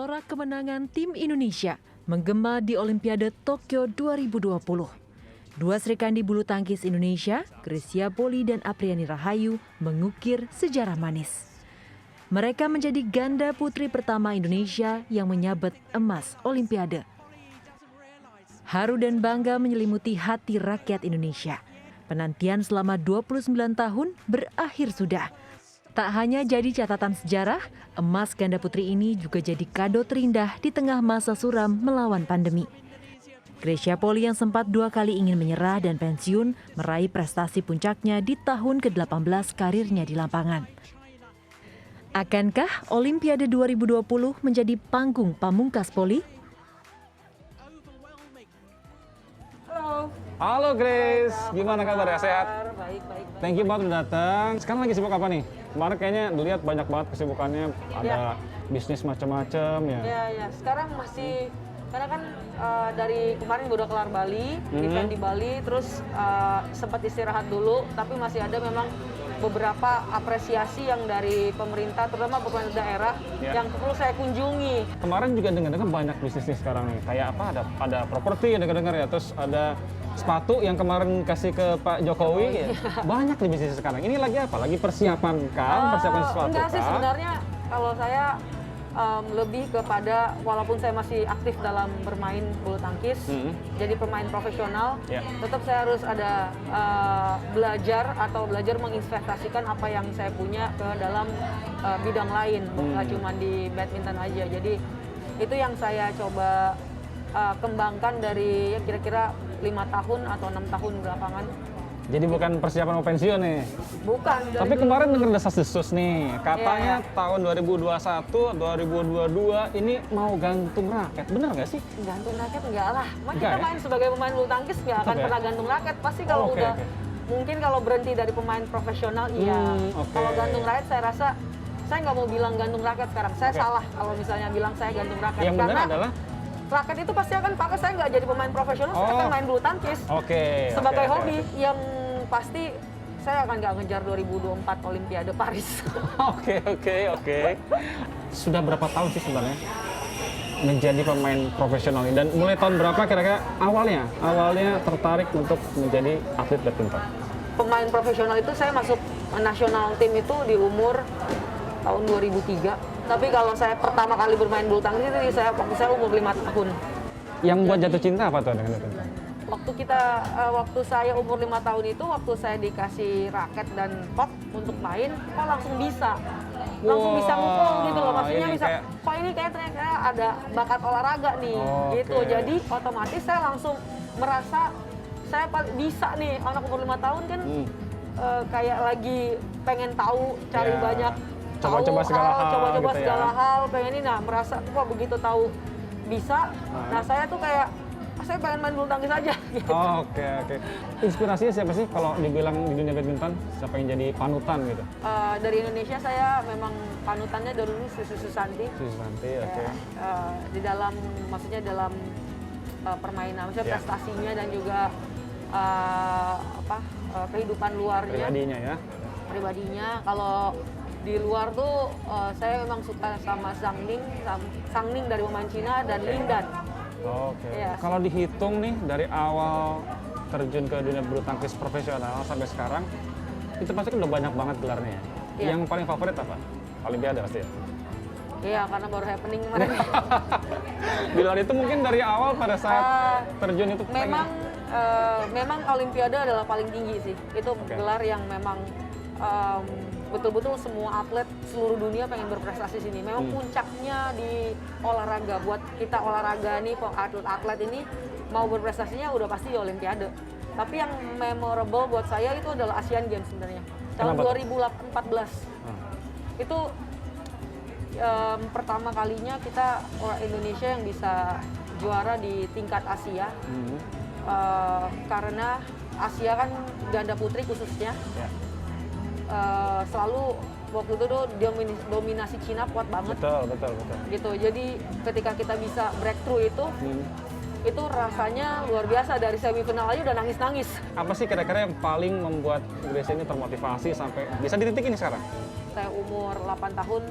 Sorak kemenangan tim Indonesia menggema di Olimpiade Tokyo 2020. Dua Srikandi bulu tangkis Indonesia, Grecia Poli dan Apriani Rahayu, mengukir sejarah manis. Mereka menjadi ganda putri pertama Indonesia yang menyabet emas Olimpiade. Haru dan bangga menyelimuti hati rakyat Indonesia. Penantian selama 29 tahun berakhir sudah. Tak hanya jadi catatan sejarah, emas ganda putri ini juga jadi kado terindah di tengah masa suram melawan pandemi. Grecia Poli yang sempat 2 kali ingin menyerah dan pensiun, meraih prestasi puncaknya di tahun ke-18 karirnya di lapangan. Akankah Olimpiade 2020 menjadi panggung pamungkas Poli? Halo Grace, gimana kabar ya? Sehat? Baik. Thank you banget udah datang. Sekarang lagi sibuk apa nih? Kemarin kayaknya dilihat banyak banget kesibukannya, ada bisnis macam-macam ya. Ya. Sekarang masih, karena kan dari kemarin udah kelar Bali, event di Bali, terus sempat istirahat dulu, tapi masih ada memang beberapa apresiasi yang dari pemerintah, terutama pemerintah daerah, yang perlu saya kunjungi. Kemarin juga dengar-dengar banyak bisnis nih sekarang nih. Kayak apa? Ada properti ya dengar-dengar ya. Terus ada sepatu yang kemarin kasih ke Pak Jokowi. Ya. Banyak nih bisnis sekarang. Ini lagi apa? Lagi persiapan kan? Persiapan sesuatu enggak sih, kan? sebenarnya kalau saya lebih kepada, walaupun saya masih aktif dalam bermain bulu tangkis, jadi pemain profesional, tetap saya harus ada belajar menginvestasikan apa yang saya punya ke dalam bidang lain, bukan cuma di badminton aja. Jadi itu yang saya coba kembangkan dari kira-kira 5 tahun atau 6 tahun belakangan. Jadi bukan persiapan mau pensiun nih? Bukan. Tapi kemarin dengar desas-desus nih, katanya tahun 2021, 2022 ini mau gantung raket, bener nggak sih? Gantung raket enggak lah, kita ya? main sebagai pemain bulu tangkis nggak akan pernah gantung raket. Pasti kalau mungkin kalau berhenti dari pemain profesional, iya. Kalau gantung raket saya rasa, saya nggak mau bilang gantung raket sekarang, saya salah kalau misalnya bilang saya gantung raket. Yang benar adalah? Raket itu pasti akan pakai, saya nggak jadi pemain profesional, saya akan main bulu tangkis sebagai hobi. Yang pasti saya akan nggak ngejar 2024 Olimpiade Paris. Oke. Sudah berapa tahun sih sebenarnya menjadi pemain profesional ini? Dan mulai tahun berapa kira-kira awalnya tertarik untuk menjadi atlet badminton? Pemain profesional itu saya masuk nasional tim itu di umur tahun 2003. Tapi kalau saya pertama kali bermain bulu tangkis itu waktu saya umur 5 tahun. Yang buat jatuh cinta apa tuh dengan badminton? Waktu saya umur 5 tahun itu, waktu saya dikasih raket dan pot untuk main, kok langsung bisa mukul gitu loh. Maksudnya bisa, kok ini kayak ada bakat olahraga nih, gitu. Jadi otomatis saya langsung merasa saya bisa nih, anak umur 5 tahun kan kayak lagi pengen tahu, cari banyak coba-coba segala hal, pengen ini, merasa kok begitu tahu bisa, saya tuh kayak saya pengen main bulu tangkis aja. Gitu. Oke. Inspirasinya siapa sih kalau dibilang di dunia badminton? Siapa yang jadi panutan gitu? Dari Indonesia saya memang panutannya dari dulu Susi Susanti. Oke. Di dalam, maksudnya dalam permainan, maksudnya prestasinya dan juga kehidupan luarnya. Pribadinya. Kalau di luar tuh saya memang suka sama Zhang Ning dari pemain Cina dan Lin Dan. Kalau dihitung nih dari awal terjun ke dunia bulu tangkis profesional sampai sekarang, itu pasti kan udah banyak banget gelarnya ya. Yang paling favorit apa? Olimpiade pasti ya? Iya, karena baru happening kemarin. Gelar itu mungkin dari awal pada saat terjun itu memang Olimpiade adalah paling tinggi sih. Itu gelar yang memang betul-betul semua atlet seluruh dunia pengen berprestasi sini. Memang puncaknya di olahraga, buat kita olahraga nih, atlet-atlet ini mau berprestasinya udah pasti di Olimpiade. Tapi yang memorable buat saya itu adalah Asian Games sebenarnya. Tahun 2014. Itu pertama kalinya kita orang Indonesia yang bisa juara di tingkat Asia. Karena Asia kan ganda putri khususnya. Selalu waktu itu tuh dominasi Cina kuat banget. Betul. Gitu. Jadi ketika kita bisa breakthrough itu rasanya luar biasa. Dari semifinal aja udah nangis-nangis. Apa sih kira-kira yang paling membuat Grace ini termotivasi sampai bisa di titik ini sekarang? Saya umur 8 tahun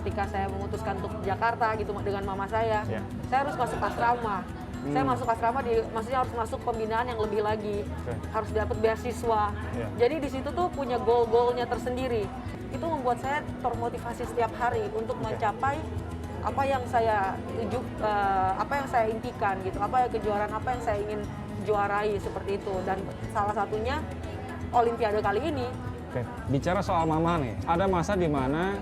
ketika saya memutuskan untuk Jakarta gitu dengan mama saya harus masuk asrama. Saya masuk asrama maksudnya harus masuk pembinaan yang lebih lagi, harus dapat beasiswa. Jadi di situ tuh punya goal-goalnya tersendiri. Itu membuat saya termotivasi setiap hari untuk mencapai apa yang saya tuju, apa yang saya impikan gitu, apa kejuaraan apa yang saya ingin juarai seperti itu. Dan salah satunya Olimpiade kali ini. Bicara soal mama nih, ada masa di mana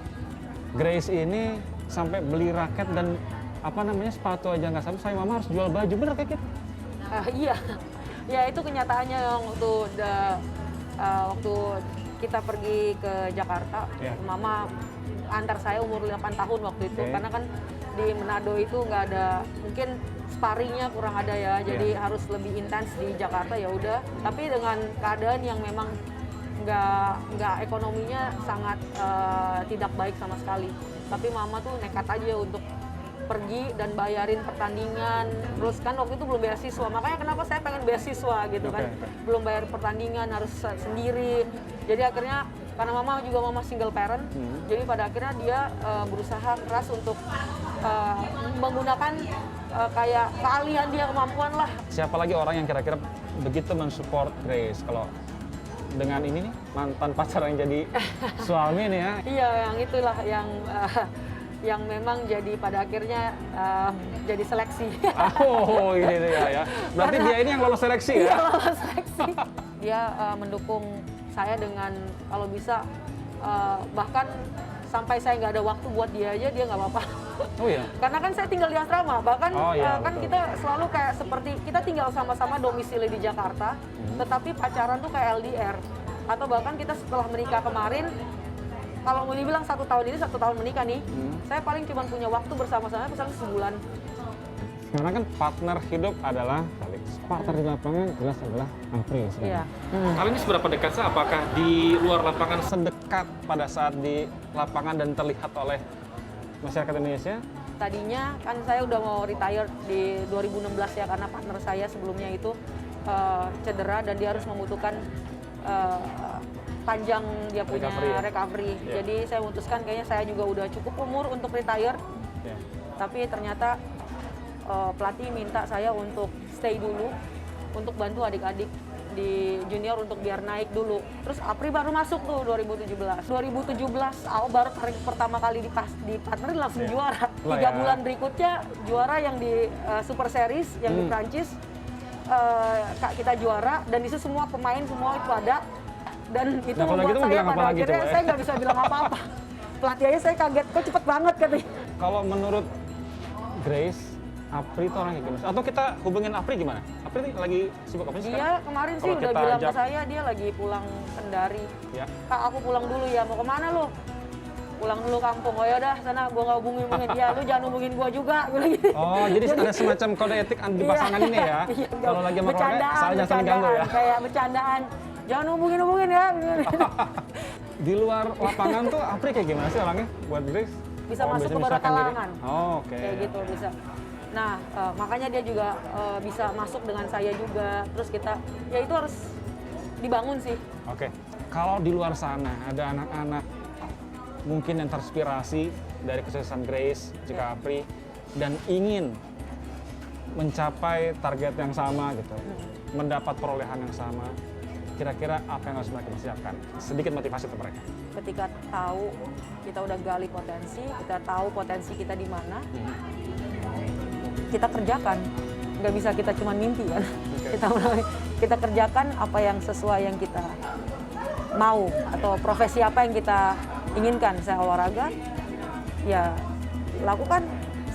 Grace ini sampai beli raket dan sepatu aja nggak sampai mama harus jual baju, bener kayak gitu? Iya, ya itu kenyataannya waktu kita pergi ke Jakarta, mama antar saya umur 8 tahun waktu itu, karena kan di Manado itu nggak ada, mungkin sparringnya kurang ada ya, jadi harus lebih intens di Jakarta ya udah. Tapi dengan keadaan yang memang nggak ekonominya sangat tidak baik sama sekali, tapi mama tuh nekat aja untuk pergi dan bayarin pertandingan. Terus kan waktu itu belum beasiswa, makanya kenapa saya pengen beasiswa gitu kan. Belum bayar pertandingan, harus sendiri. Jadi akhirnya karena mama single parent, jadi pada akhirnya dia berusaha keras untuk menggunakan kayak keahlian dia, kemampuan lah. Siapa lagi orang yang kira-kira begitu mensupport Grace kalau dengan ini nih, mantan pacar yang jadi suami nih ya? Iya, yang itulah yang memang jadi pada akhirnya jadi seleksi. Oh, ini ya. Berarti dia ini yang lolos seleksi ya? Iya, lolos seleksi. Dia mendukung saya dengan kalau bisa bahkan sampai saya nggak ada waktu buat dia aja, dia nggak apa-apa. Oh iya? Karena kan saya tinggal di asrama, bahkan kan kita selalu kayak seperti kita tinggal sama-sama domisili di Jakarta, tetapi pacaran tuh kayak LDR. Atau bahkan kita setelah menikah kemarin, kalau mau dibilang 1 tahun ini 1 tahun menikah nih, saya paling cuma punya waktu bersama-sama misalnya sebulan. Karena kan partner hidup adalah Felix. Partner di lapangan jelas adalah Apri. Iya. Kali ini seberapa dekat sih? Apakah di luar lapangan sedekat pada saat di lapangan dan terlihat oleh masyarakat Indonesia? Tadinya kan saya udah mau retire di 2016 ya, karena partner saya sebelumnya itu cedera dan dia harus membutuhkan panjang dia punya recovery. Jadi saya memutuskan kayaknya saya juga udah cukup umur untuk retire. Tapi ternyata pelatih minta saya untuk stay dulu untuk bantu adik-adik di junior untuk biar naik dulu. Terus Apri baru masuk tuh 2017. 2017 baru pertama kali di partner langsung juara. 3 bulan berikutnya juara yang di Super Series yang di Prancis. Kita juara dan itu semua pemain semua itu ada. Dan itu membuat saya pada akhirnya saya nggak bisa bilang apa-apa. Pelatih aja saya kaget, kok cepet banget katanya. Kalau menurut Grace, Apri itu orangnya gimana? Atau kita hubungin Apri gimana? Apri lagi sibuk apa sih sekarang? Dia kemarin sih udah bilang ke saya, dia lagi pulang Kendari. Kak, aku pulang dulu ya, mau kemana lo? Pulang dulu kampung. Oh yaudah, sana gua nggak hubungin dia, lu jangan hubungin gua juga. Oh, jadi ada semacam kode etik di pasangan ini ya? Kalau lagi sama keluarga, jangan saling ganggu ya? Kayak bercandaan. Jangan hubungin ya. Di luar lapangan tuh Apri kayak gimana sih orangnya buat Grace? Bisa masuk ke barat kalangan. Oh, oke. Kayak gitu bisa. Nah, makanya dia juga bisa masuk dengan saya juga. Terus kita, ya itu harus dibangun sih. Oke. Kalau di luar sana ada anak-anak mungkin yang terinspirasi dari kesuksesan Grace, juga Apri, dan ingin mencapai target yang sama gitu, mendapat perolehan yang sama, kira-kira apa yang harus mereka persiapkan? Sedikit motivasi untuk mereka. Ketika tahu kita udah gali potensi, kita tahu potensi kita di mana, kita kerjakan. Nggak bisa kita cuma mimpi kan. Kita kerjakan apa yang sesuai yang kita mau atau profesi apa yang kita inginkan. Saya olahraga, ya lakukan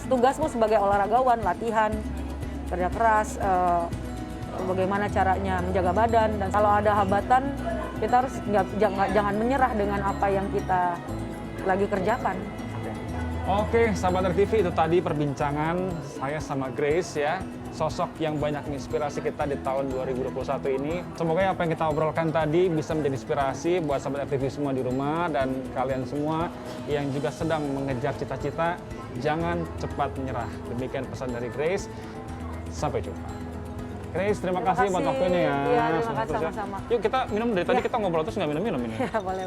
tugasmu sebagai olahragawan, latihan, kerja keras, bagaimana caranya menjaga badan, dan kalau ada hambatan kita harus jangan menyerah dengan apa yang kita lagi kerjakan. Oke, sahabat RTV, itu tadi perbincangan saya sama Grace ya, sosok yang banyak menginspirasi kita di tahun 2021 ini. Semoga apa yang kita obrolkan tadi bisa menjadi inspirasi buat sahabat RTV semua di rumah dan kalian semua yang juga sedang mengejar cita-cita, jangan cepat menyerah. Demikian pesan dari Grace. Sampai jumpa. Grace, terima kasih buat waktunya ya. Iya, terima kasih sama-sama. Yuk kita minum, dari tadi kita ngobrol terus nggak minum-minum ini. Ya, boleh.